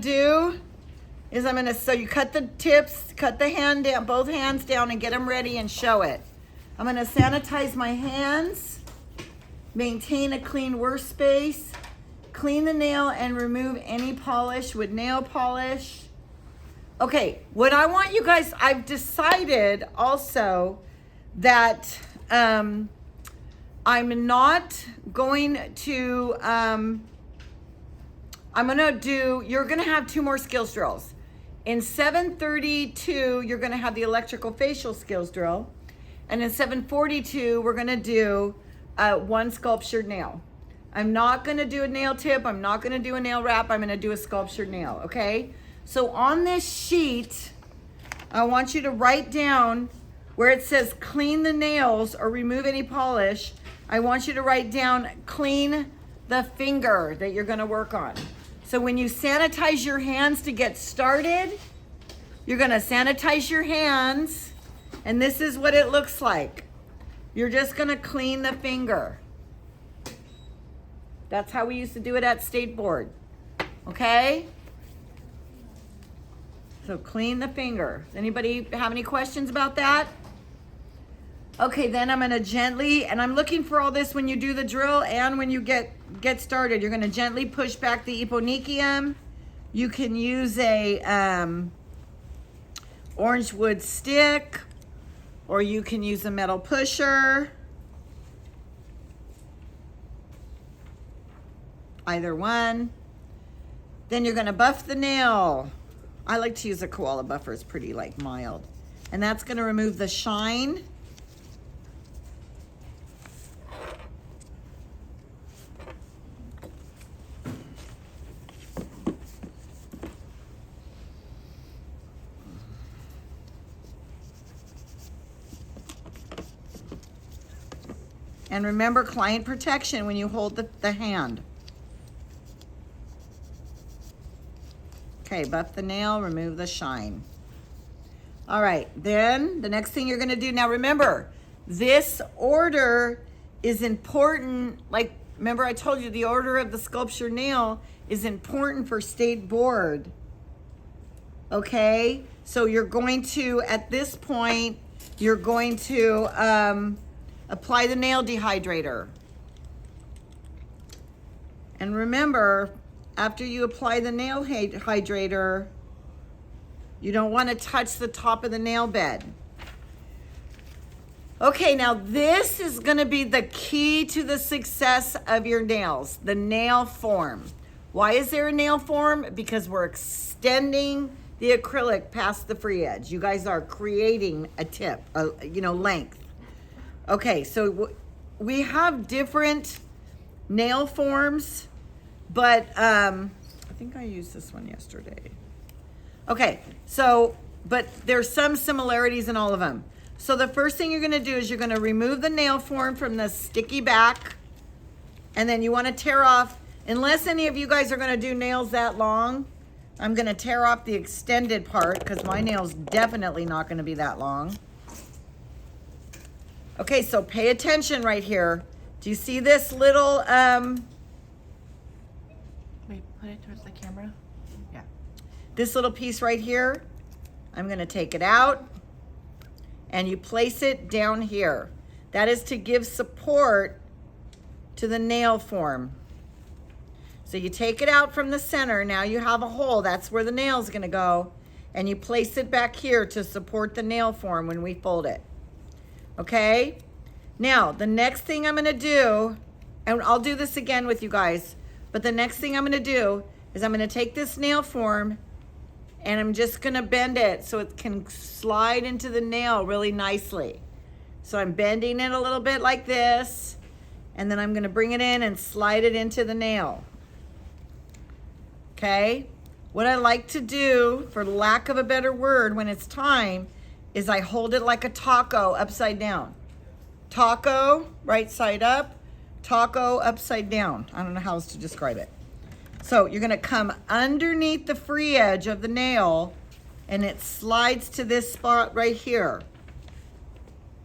do is so you cut the tips, cut the hand down, both hands down, and get them ready and show it. I'm gonna sanitize my hands, maintain a clean workspace, clean the nail and remove any polish with nail polish. Okay, what I want you guys, I've decided also that I'm not going to, you're gonna have 2 more skills drills. In 732, you're gonna have the electrical facial skills drill. And in 742, we're gonna do 1 sculptured nail. I'm not gonna do a nail tip. I'm not gonna do a nail wrap. I'm gonna do a sculptured nail, okay? So on this sheet, I want you to write down where it says clean the nails or remove any polish. I want you to write down clean the finger that you're gonna work on. So when you sanitize your hands to get started, you're gonna sanitize your hands, and this is what it looks like. You're just gonna clean the finger. That's how we used to do it at State Board, okay? So clean the finger. Does anybody have any questions about that? Okay, then I'm gonna gently, and I'm looking for all this when you do the drill and when you get started. You're gonna gently push back the eponychium. You can use a orange wood stick, or you can use a metal pusher. Either one. Then you're gonna buff the nail. I like to use a koala buffer, it's pretty mild. And that's gonna remove the shine. And remember client protection when you hold the hand. Okay, buff the nail, remove the shine. All right, then the next thing you're gonna do, now remember, this order is important. Remember I told you the order of the sculpture nail is important for State Board. Okay, so you're going to, at this point, you're going to apply the nail dehydrator. And remember, after you apply the nail hydrator, you don't want to touch the top of the nail bed. Okay, now this is going to be the key to the success of your nails, the nail form. Why is there a nail form? Because we're extending the acrylic past the free edge. You guys are creating a tip, length. Okay, so we have different nail forms, but I think I used this one yesterday. Okay, but there's some similarities in all of them. So the first thing you're gonna do is you're gonna remove the nail form from the sticky back, and then you wanna tear off, unless any of you guys are gonna do nails that long, I'm gonna tear off the extended part because my nail's definitely not gonna be that long. Okay, so pay attention right here. Do you see this little, Wait, put it towards the camera. Yeah. this little piece right here? I'm gonna take it out and you place it down here. That is to give support to the nail form. So you take it out from the center, now you have a hole, that's where the nail's gonna go, and you place it back here to support the nail form when we fold it. Okay, now the next thing I'm gonna do, and I'll do this again with you guys, but the next thing I'm gonna do is I'm gonna take this nail form and I'm just gonna bend it so it can slide into the nail really nicely. So I'm bending it a little bit like this, and then I'm gonna bring it in and slide it into the nail. Okay, what I like to do, for lack of a better word, when it's time, is I hold it like a taco upside down. Taco, right side up, taco, upside down. I don't know how else to describe it. So you're gonna come underneath the free edge of the nail and it slides to this spot right here.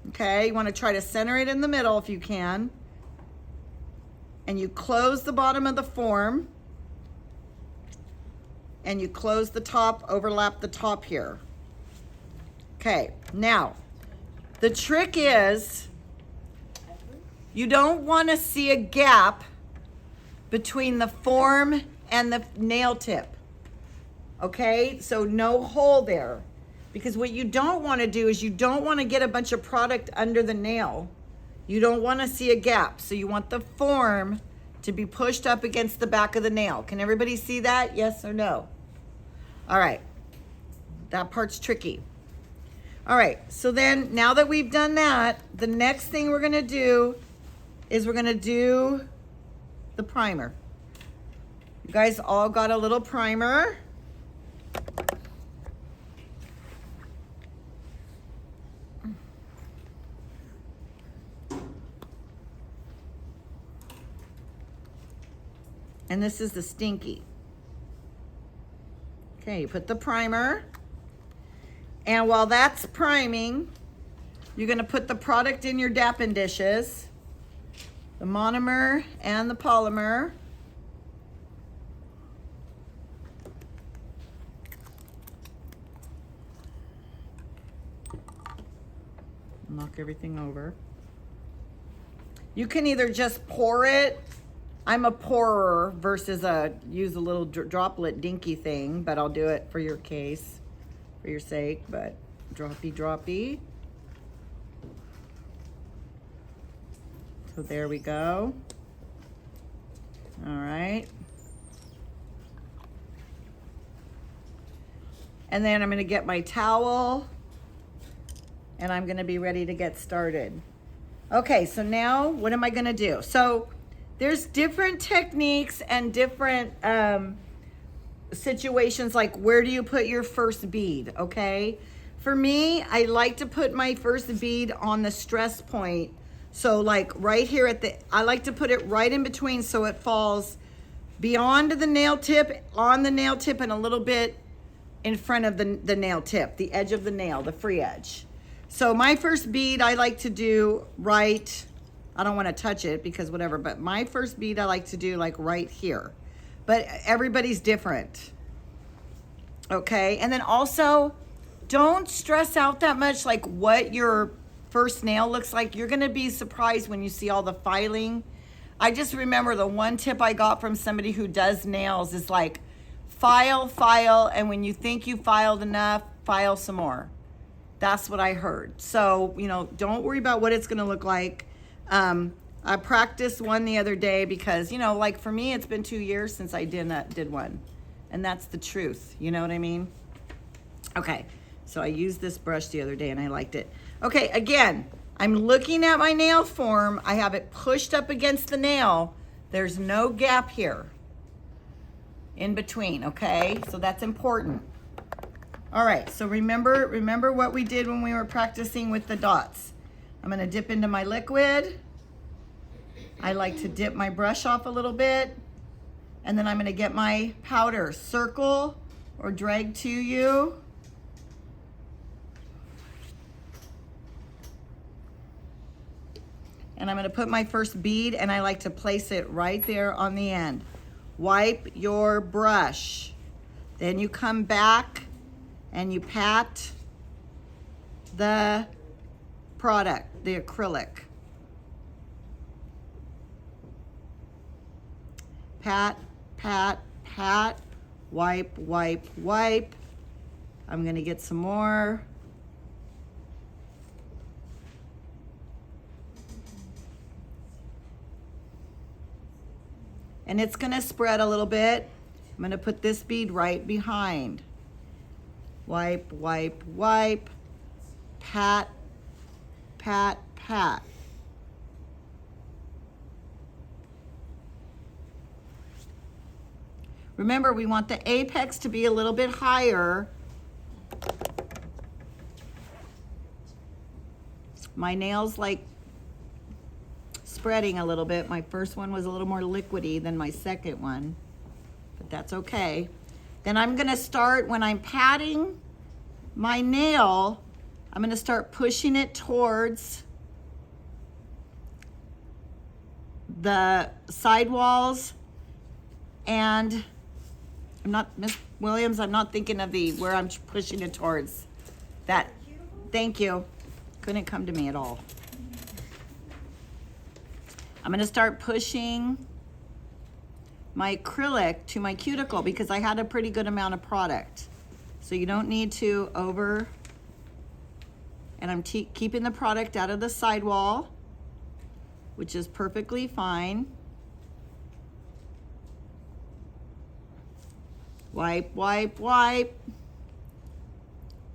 Okay, you wanna try to center it in the middle if you can. And you close the bottom of the form and you close the top, overlap the top here. Okay, now, the trick is you don't want to see a gap between the form and the nail tip. Okay, so no hole there. Because what you don't want to do is you don't want to get a bunch of product under the nail. You don't want to see a gap. So you want the form to be pushed up against the back of the nail. Can everybody see that? Yes or no? All right. That part's tricky. All right. So then now that we've done that, the next thing we're going to do is we're going to do the primer. You guys all got a little primer. And this is the Stinky. Okay, you put the primer. And while that's priming, you're gonna put the product in your dapping dishes, the monomer and the polymer. Knock everything over. You can either just pour it. I'm a pourer versus use a little droplet dinky thing, but I'll do it for your case, for your sake, but droppy. So there we go. All right. And then I'm gonna get my towel and I'm gonna be ready to get started. Okay, so now what am I gonna do? So there's different techniques and different situations, like where do you put your first bead, okay? For me, I like to put my first bead on the stress point. So like right here I like to put it right in between so it falls beyond the nail tip, on the nail tip, and a little bit in front of the nail tip, the edge of the nail, the free edge. So my first bead I like to do right, I don't want to touch it because whatever, but my first bead I like to do like right here. But everybody's different. Okay, and then also don't stress out that much like what your first nail looks like. You're gonna be surprised when you see all the filing. I just remember the one tip I got from somebody who does nails is like file, and when you think you filed enough, file some more. That's what I heard. So, you know, don't worry about what it's gonna look like. I practiced one the other day because, you know, like for me, it's been 2 years since I did one. And that's the truth. You know what I mean? Okay. So I used this brush the other day and I liked it. Okay. Again, I'm looking at my nail form. I have it pushed up against the nail. There's no gap here in between. Okay. So that's important. All right. So remember what we did when we were practicing with the dots. I'm going to dip into my liquid. I like to dip my brush off a little bit. And then I'm going to get my powder. Circle or drag to you. And I'm going to put my first bead and I like to place it right there on the end. Wipe your brush. Then you come back and you pat the product, the acrylic. Pat, pat, pat, wipe, wipe, wipe. I'm gonna get some more. And it's gonna spread a little bit. I'm gonna put this bead right behind. Wipe, wipe, wipe, pat, pat, pat. Remember, we want the apex to be a little bit higher. My nail's like spreading a little bit. My first one was a little more liquidy than my second one, but that's okay. Then I'm gonna start, when I'm patting my nail, I'm gonna start pushing it towards the sidewalls and I'm not, Miss Williams, I'm not thinking of the, where I'm pushing it towards. That, thank you. Couldn't come to me at all. I'm gonna start pushing my acrylic to my cuticle because I had a pretty good amount of product. So you don't need to over, and I'm keeping the product out of the sidewall, which is perfectly fine. Wipe, wipe, wipe.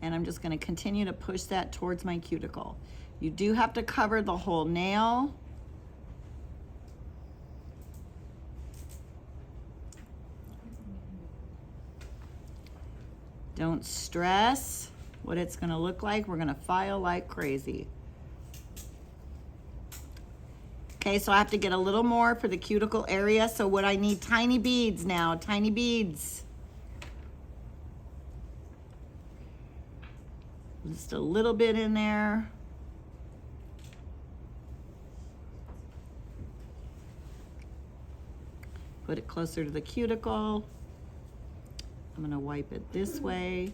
And I'm just gonna continue to push that towards my cuticle. You do have to cover the whole nail. Don't stress what it's gonna look like. We're gonna file like crazy. Okay, so I have to get a little more for the cuticle area. So what I need, tiny beads now, tiny beads. Just a little bit in there. Put it closer to the cuticle. I'm gonna wipe it this way.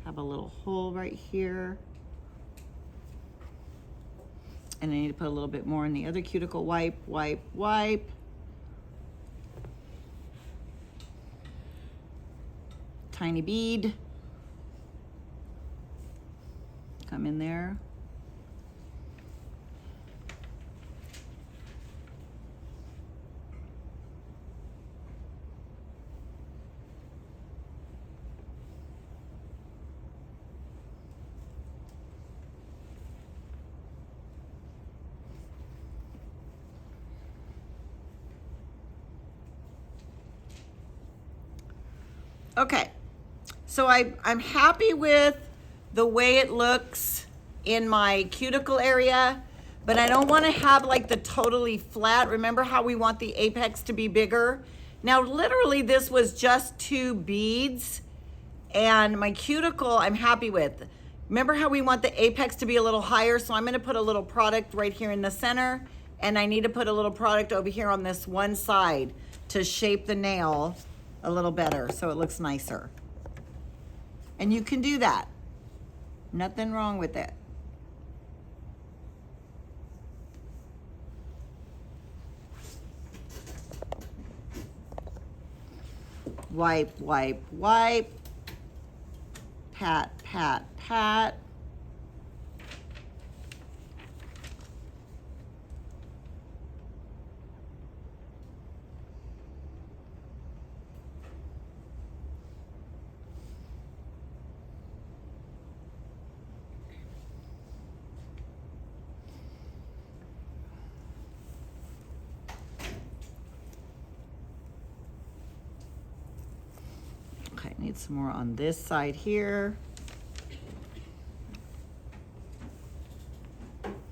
Have a little hole right here. And I need to put a little bit more in the other cuticle. Wipe, wipe, wipe. Tiny bead. Come in there. Okay, so I'm happy with the way it looks in my cuticle area, but I don't want to have like the totally flat. Remember how we want the apex to be bigger? Now, literally this was just 2 beads, and my cuticle I'm happy with. Remember how we want the apex to be a little higher? So I'm gonna put a little product right here in the center, and I need to put a little product over here on this one side to shape the nail a little better so it looks nicer. And you can do that. Nothing wrong with it. Wipe, wipe, wipe. Pat, pat, pat. Okay, need some more on this side here.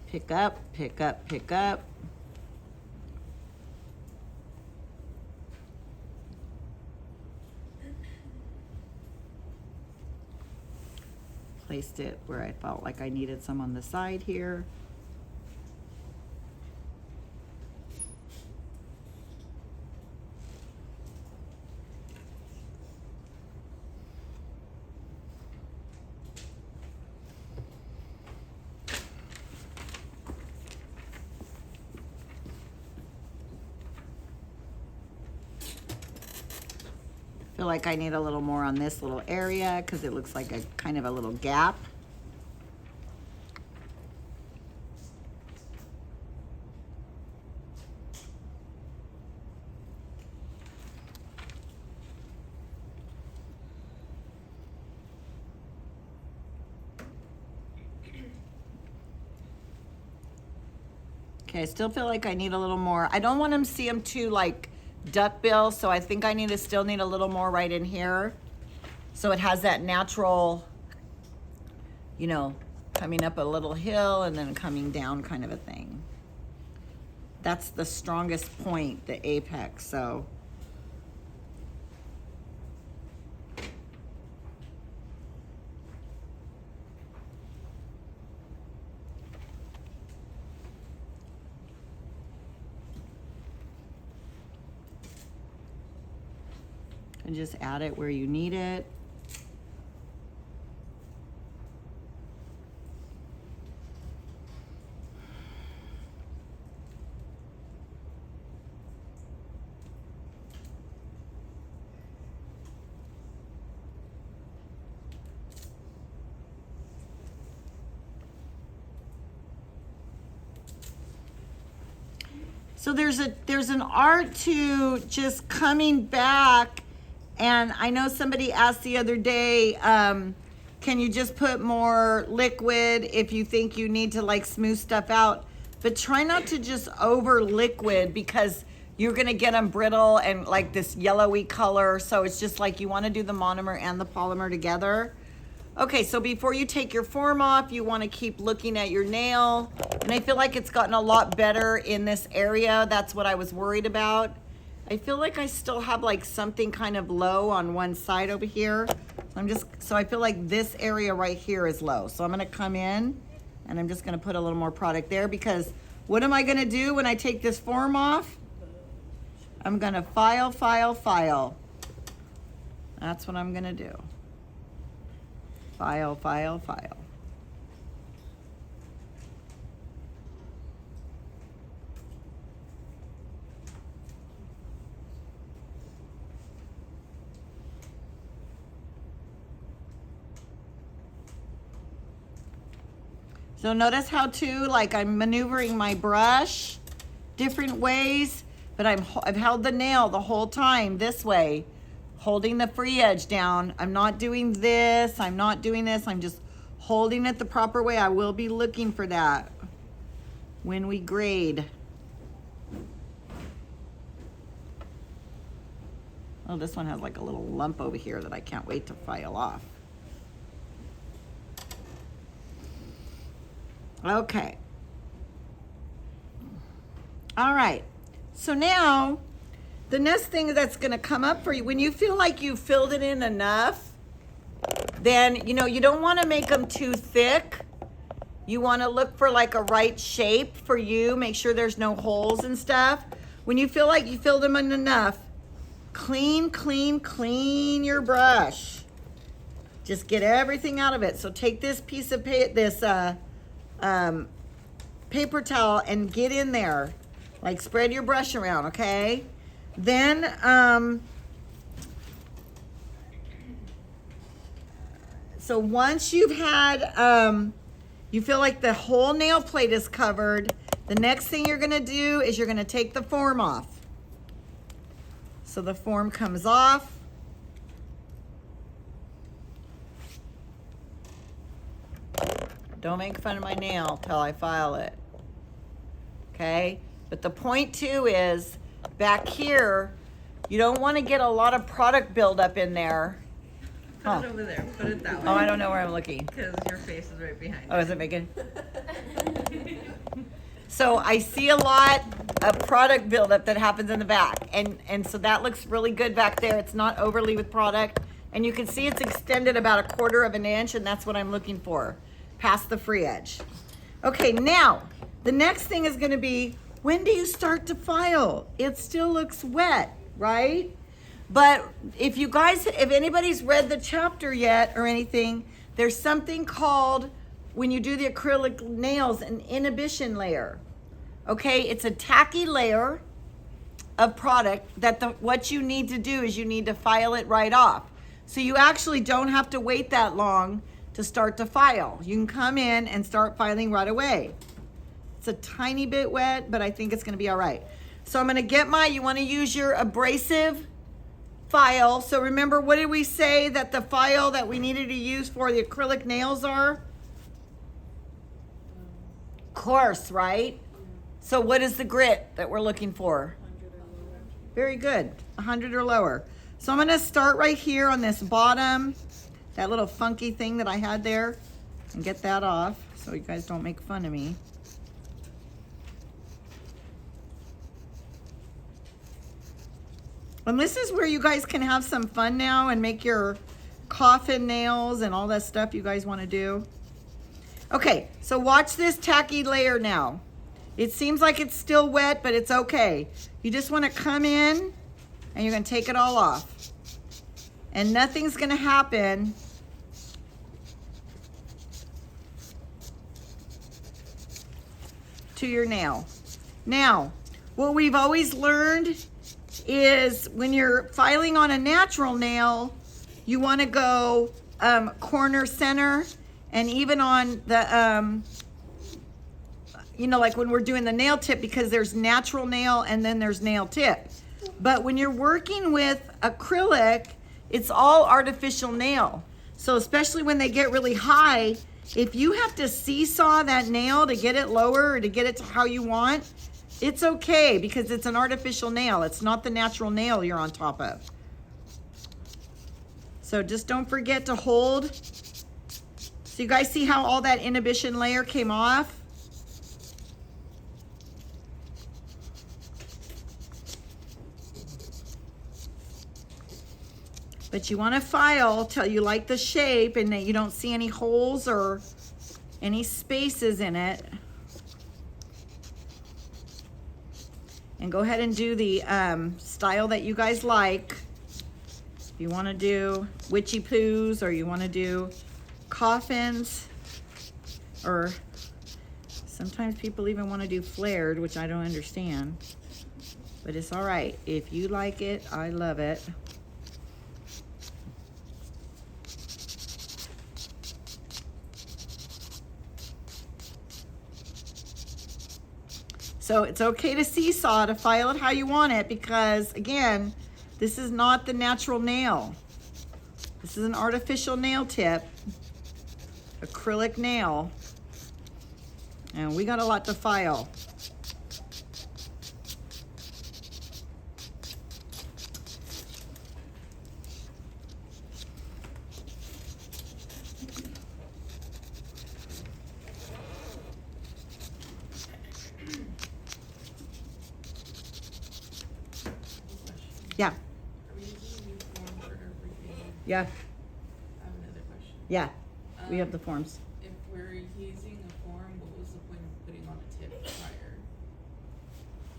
Pick up, pick up, pick up. Placed it where I felt like I needed some on the side here. Feel like I need a little more on this little area because it looks like a kind of a little gap. Okay, I still feel like I need a little more. I don't want them to see them too like duckbill, so I think I still need a little more right in here. So it has that natural, you know, coming up a little hill and then coming down kind of a thing. That's the strongest point, the apex, so. And just add it where you need it. So there's an art to just coming back, and I know somebody asked the other day, can you just put more liquid if you think you need to like smooth stuff out? But try not to just over liquid because you're gonna get them brittle and like this yellowy color. So it's just like you wanna do the monomer and the polymer together. Okay, so before you take your form off, you want to keep looking at your nail. And I feel like it's gotten a lot better in this area. That's what I was worried about. I feel like I still have like something kind of low on one side over here. So I feel like this area right here is low. So I'm going to come in and I'm just going to put a little more product there because what am I going to do when I take this form off? I'm going to file, file, file. That's what I'm going to do. File, file, file. So notice how too, like I'm maneuvering my brush different ways, but I've held the nail the whole time this way. Holding the free edge down. I'm not doing this. I'm not doing this. I'm just holding it the proper way. I will be looking for that when we grade. Oh, this one has like a little lump over here that I can't wait to file off. Okay. All right. So now, the next thing that's going to come up for you, when you feel like you've filled it in enough, then, you don't want to make them too thick. You want to look for like a right shape for you. Make sure there's no holes and stuff. When you feel like you filled them in enough, clean, clean, clean your brush. Just get everything out of it. So take this piece of paper towel and get in there. Like spread your brush around, okay? Then, so once you've had, you feel like the whole nail plate is covered, the next thing you're gonna do is you're gonna take the form off. So the form comes off. Don't make fun of my nail till I file it, okay? But the point too is, back here, you don't want to get a lot of product buildup in there. Put it over there. Put it that way. Oh, I don't know where I'm looking. Because your face is right behind Oh, is it making? So I see a lot of product buildup that happens in the back. And so that looks really good back there. It's not overly with product. And you can see it's extended about 1/4 of an inch, and that's what I'm looking for, past the free edge. Okay, now, the next thing is going to be, when do you start to file? It still looks wet, right? But if anybody's read the chapter yet or anything, there's something called, when you do the acrylic nails, an inhibition layer. Okay, it's a tacky layer of product that what you need to do is you need to file it right off. So you actually don't have to wait that long to start to file. You can come in and start filing right away. It's a tiny bit wet, but I think it's gonna be all right. So I'm gonna get you wanna use your abrasive file. So remember, what did we say that the file that we needed to use for the acrylic nails are? Coarse, right? So what is the grit that we're looking for? 100 or lower. Very good, 100 or lower. So I'm gonna start right here on this bottom, that little funky thing that I had there, and get that off so you guys don't make fun of me. And this is where you guys can have some fun now and make your coffin nails and all that stuff you guys want to do. Okay, so watch this tacky layer now. It seems like it's still wet, but it's okay. You just want to come in and you're going to take it all off. and nothing's gonna happen to your nail. Now, what we've always learned is when you're filing on a natural nail, you want to go corner center, and even on the like when we're doing the nail tip, because there's natural nail and then there's nail tip. But when you're working with acrylic, it's all artificial nail. So especially when they get really high, if you have to seesaw that nail to get it lower or to get it to how you want, it's okay, because it's an artificial nail. It's not the natural nail you're on top of. So just don't forget to hold. So you guys see how all that inhibition layer came off? But you want to file till you like the shape and that you don't see any holes or any spaces in it. And go ahead and do the style that you guys like. If you want to do witchy poos, or you want to do coffins, or sometimes people even want to do flared, which I don't understand. But it's all right. If you like it, I love it. So it's okay to seesaw, to file it how you want it, because again, this is not the natural nail. This is an artificial nail tip, acrylic nail, and we got a lot to file. Yeah. Are we using new form for everything? Yeah. I have another question. Yeah. We have the forms. If we're using a form, what was the point of putting on a tip prior?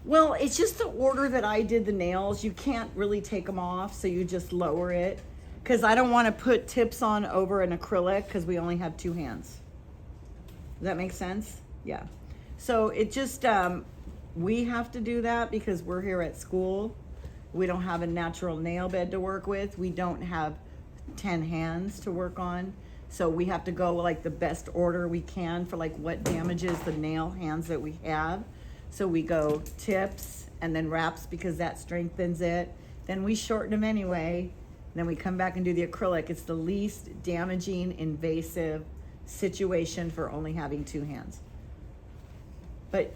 Well, it's just the order that I did the nails. You can't really take them off, so you just lower it. Because I don't want to put tips on over an acrylic, because we only have 2 hands. Does that make sense? Yeah. So it just, we have to do that because we're here at school. We don't have a natural nail bed to work with. We don't have 10 hands to work on. So we have to go like the best order we can for like what damages the nail hands that we have. So we go tips and then wraps, because that strengthens it. Then we shorten them anyway. Then we come back and do the acrylic. It's the least damaging, invasive situation for only having 2 hands. But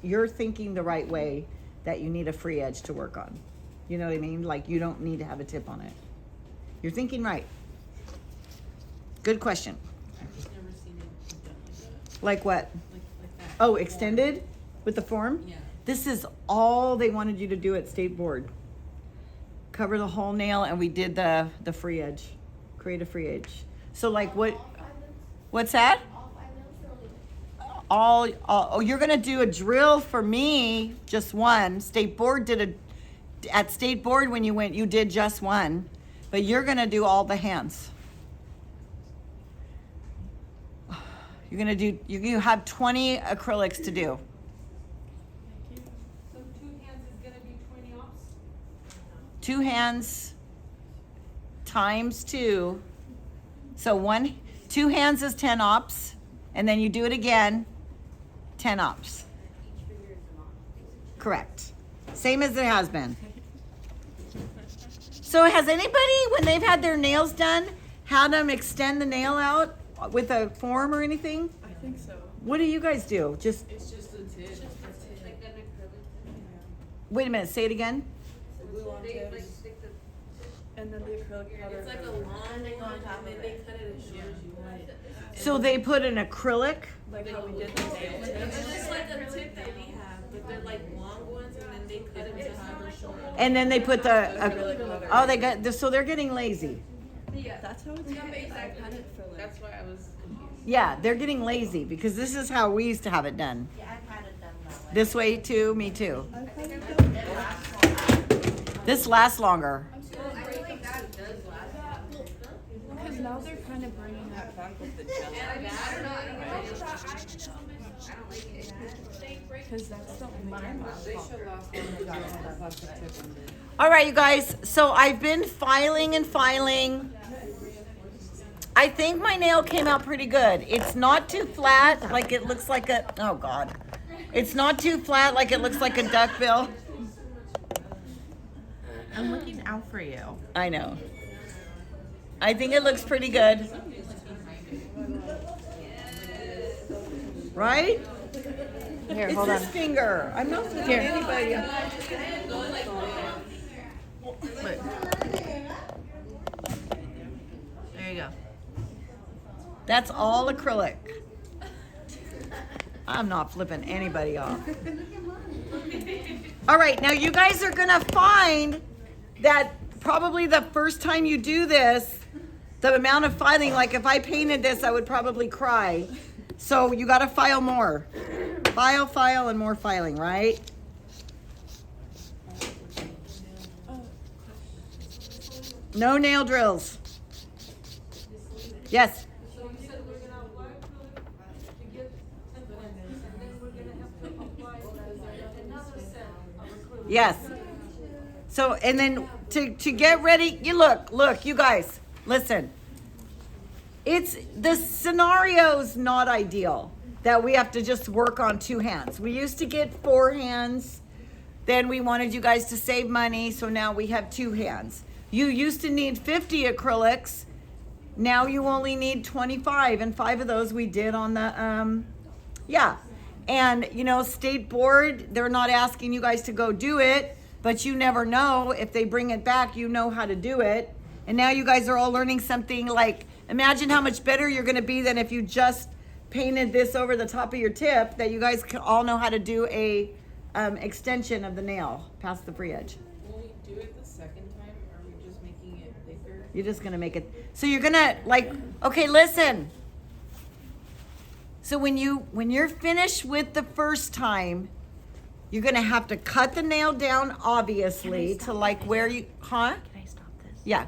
you're thinking the right way, that you need a free edge to work on. You know what I mean? Like, you don't need to have a tip on it. You're thinking right. Good question. I've just never seen it done like that. Like what? Like that. Oh, Form. extended with the form? Yeah. This is all they wanted you to do at state board. Cover the whole nail, and we did the free edge. Create a free edge. So like what's that? Oh, you're gonna do a drill for me, just one. State board at state board when you went, you did just one, but you're gonna do all the hands. You're gonna do, you have 20 acrylics to do. So 2 hands is gonna be 20 ops? 2 hands times 2. So 2 hands is 10 ops, and then you do it again, 10 ops. Correct. Same as it has been. So has anybody, when they've had their nails done, had them extend the nail out with a form or anything? I think so. What do you guys do? Just, It's just a tip. Like an acrylic. wait a minute, say it again. Glue on tips. And then the acrylic powder. It's like a long one, and then they cut it as short as you want it. So they put an acrylic? Like how we did the nails. It's just like a tip that we have, but they're like long ones, and then they cut it to however short. And then they put oh, they got, so they're getting lazy. Yeah, that's how it's cut. I've had it for like. That's why I was confused. Yeah, they're getting lazy, because this is how we used to have it done. Yeah, I've had it done that way. This way too, me too. This lasts longer. I feel like that does last. now they're kind of bringing that back with the jello. Because that's the only time They should last longer than that plastic tip one did. All right, you guys. So I've been filing and filing. I think my nail came out pretty good. It's not too flat, like it looks like a, oh God. It's not too flat, like it looks like a duckbill. I'm looking out for you. I know. I think it looks pretty good. Right? Here, It's hold this on. finger. I'm not looking at anybody. Look. There you go. That's all acrylic. I'm not flipping anybody off. All right, now you guys are gonna find that probably the first time you do this, the amount of filing, like if I painted this, I would probably cry. So you gotta file more. File, and more filing, right? No nail drills. Yes. So you said we're gonna apply acrylic to get 10 points, and then we're gonna have to apply another set of acrylic. Yes. So, and then to get ready, you look, you guys, listen. It's, the scenario's not ideal that we have to just work on 2 hands. We used to get 4 hands, then we wanted you guys to save money, so now we have 2 hands. You used to need 50 acrylics, now you only need 25, and 5 of those we did on the, yeah. And, you know, state board, they're not asking you guys to go do it, but you never know. If they bring it back, you know how to do it. And now you guys are all learning something. Like, imagine how much better you're gonna be than if you just painted this over the top of your tip, that you guys can all know how to do a extension of the nail past the free edge. Will we do it the second time, or are we just making it thicker? You're just gonna make it, so you're gonna, like, okay, listen. So when you're finished with the first time, you're gonna have to cut the nail down, obviously, to like where you, huh? Can I stop this? Yeah,